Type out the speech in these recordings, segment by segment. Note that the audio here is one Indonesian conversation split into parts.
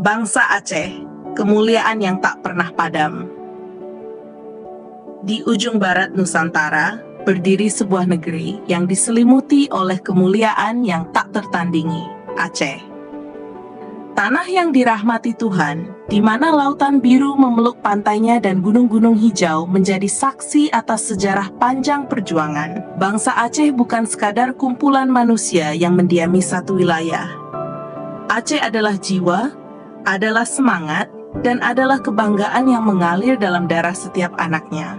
Bangsa Aceh, kemuliaan yang tak pernah padam. Di ujung barat Nusantara, berdiri sebuah negeri yang diselimuti oleh kemuliaan yang tak tertandingi, Aceh. Tanah yang dirahmati Tuhan, di mana lautan biru memeluk pantainya dan gunung-gunung hijau menjadi saksi atas sejarah panjang perjuangan. Bangsa Aceh bukan sekadar kumpulan manusia yang mendiami satu wilayah. Aceh adalah jiwa, adalah semangat, dan adalah kebanggaan yang mengalir dalam darah setiap anaknya.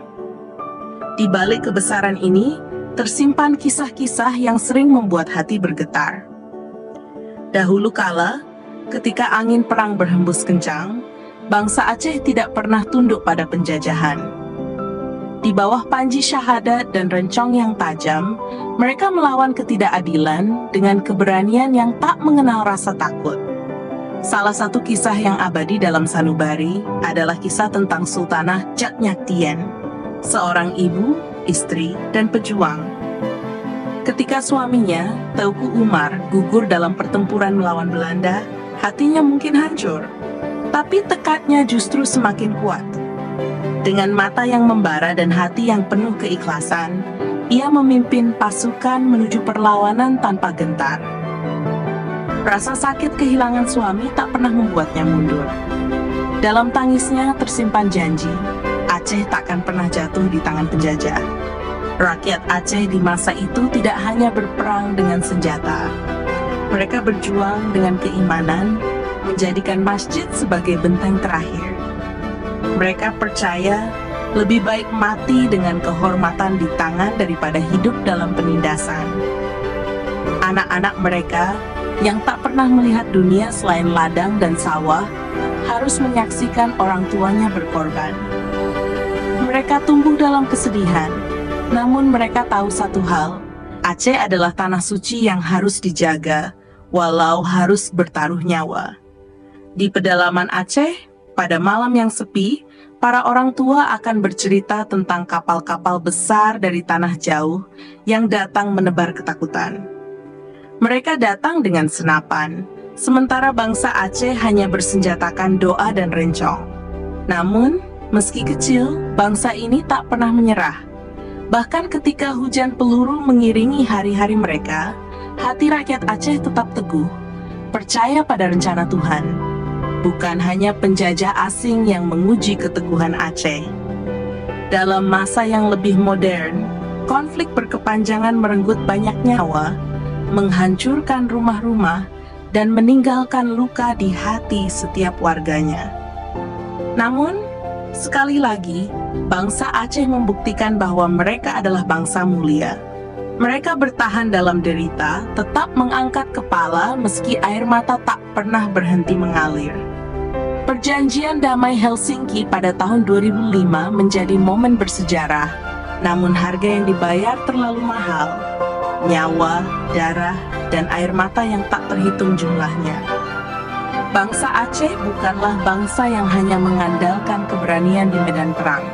Di balik kebesaran ini, tersimpan kisah-kisah yang sering membuat hati bergetar. Dahulu kala, ketika angin perang berhembus kencang, bangsa Aceh tidak pernah tunduk pada penjajahan. Di bawah panji syahadat dan rencong yang tajam, mereka melawan ketidakadilan dengan keberanian yang tak mengenal rasa takut. Salah satu kisah yang abadi dalam sanubari adalah kisah tentang Sultanah Jat Nyak Tien, seorang ibu, istri, dan pejuang. Ketika suaminya, Teuku Umar, gugur dalam pertempuran melawan Belanda, hatinya mungkin hancur, tapi tekadnya justru semakin kuat. Dengan mata yang membara dan hati yang penuh keikhlasan, ia memimpin pasukan menuju perlawanan tanpa gentar. Rasa sakit kehilangan suami tak pernah membuatnya mundur. Dalam tangisnya tersimpan janji, Aceh takkan pernah jatuh di tangan penjajah. Rakyat Aceh di masa itu tidak hanya berperang dengan senjata. Mereka berjuang dengan keimanan, menjadikan masjid sebagai benteng terakhir. Mereka percaya lebih baik mati dengan kehormatan di tangan daripada hidup dalam penindasan. Anak-anak mereka yang tak pernah melihat dunia selain ladang dan sawah, harus menyaksikan orang tuanya berkorban. Mereka tumbuh dalam kesedihan, namun mereka tahu satu hal, Aceh adalah tanah suci yang harus dijaga, walau harus bertaruh nyawa. Di pedalaman Aceh, pada malam yang sepi, para orang tua akan bercerita tentang kapal-kapal besar dari tanah jauh yang datang menebar ketakutan. Mereka datang dengan senapan, sementara bangsa Aceh hanya bersenjatakan doa dan rencong. Namun, meski kecil, bangsa ini tak pernah menyerah. Bahkan ketika hujan peluru mengiringi hari-hari mereka, hati rakyat Aceh tetap teguh, percaya pada rencana Tuhan. Bukan hanya penjajah asing yang menguji keteguhan Aceh. Dalam masa yang lebih modern, konflik berkepanjangan merenggut banyak nyawa, menghancurkan rumah-rumah, dan meninggalkan luka di hati setiap warganya. Namun, sekali lagi, bangsa Aceh membuktikan bahwa mereka adalah bangsa mulia. Mereka bertahan dalam derita, tetap mengangkat kepala meski air mata tak pernah berhenti mengalir. Perjanjian Damai Helsinki pada tahun 2005 menjadi momen bersejarah, namun harga yang dibayar terlalu mahal. Nyawa, darah, dan air mata yang tak terhitung jumlahnya. Bangsa Aceh bukanlah bangsa yang hanya mengandalkan keberanian di medan perang.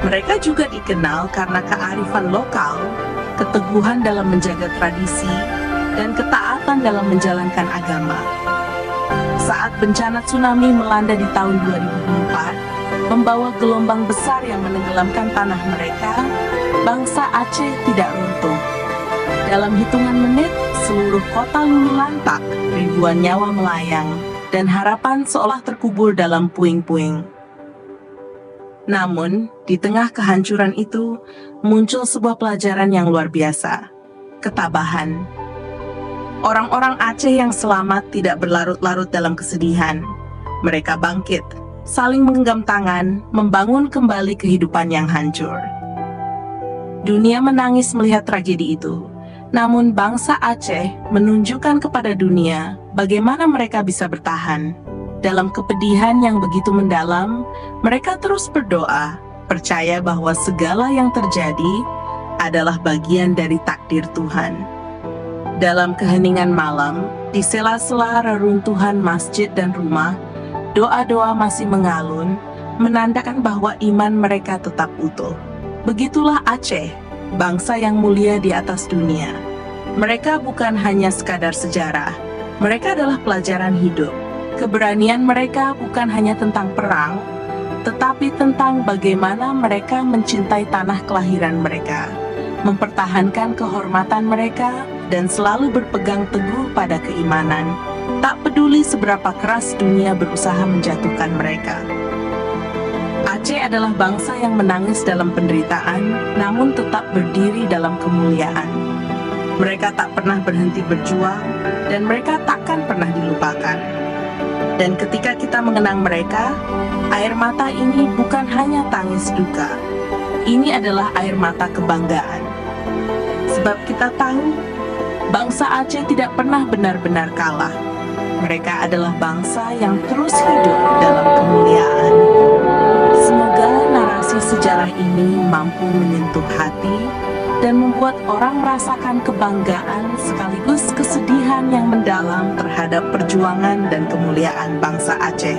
Mereka juga dikenal karena kearifan lokal, keteguhan dalam menjaga tradisi, dan ketaatan dalam menjalankan agama. Saat bencana tsunami melanda di tahun 2004, membawa gelombang besar yang menenggelamkan tanah mereka, bangsa Aceh tidak runtuh. Dalam hitungan menit, seluruh kota luluh lantak, ribuan nyawa melayang, dan harapan seolah terkubur dalam puing-puing. Namun, di tengah kehancuran itu, muncul sebuah pelajaran yang luar biasa, ketabahan. Orang-orang Aceh yang selamat tidak berlarut-larut dalam kesedihan. Mereka bangkit, saling menggenggam tangan, membangun kembali kehidupan yang hancur. Dunia menangis melihat tragedi itu, namun bangsa Aceh menunjukkan kepada dunia bagaimana mereka bisa bertahan. Dalam kepedihan yang begitu mendalam, mereka terus berdoa, percaya bahwa segala yang terjadi adalah bagian dari takdir Tuhan. Dalam keheningan malam, di sela-sela reruntuhan masjid dan rumah, doa-doa masih mengalun, menandakan bahwa iman mereka tetap utuh. Begitulah Aceh, bangsa yang mulia di atas dunia. Mereka bukan hanya sekadar sejarah, mereka adalah pelajaran hidup. Keberanian mereka bukan hanya tentang perang, tetapi tentang bagaimana mereka mencintai tanah kelahiran mereka, mempertahankan kehormatan mereka, dan selalu berpegang teguh pada keimanan, tak peduli seberapa keras dunia berusaha menjatuhkan mereka. Aceh adalah bangsa yang menangis dalam penderitaan, namun tetap berdiri dalam kemuliaan. Mereka tak pernah berhenti berjuang, dan mereka takkan pernah dilupakan. Dan ketika kita mengenang mereka, air mata ini bukan hanya tangis duka. Ini adalah air mata kebanggaan. Sebab kita tahu, bangsa Aceh tidak pernah benar-benar kalah. Mereka adalah bangsa yang terus hidup dalam kemuliaan. Semoga narasi sejarah ini mampu menyentuh hati dan membuat orang merasakan kebanggaan sekaligus kesedihan yang mendalam terhadap perjuangan dan kemuliaan bangsa Aceh.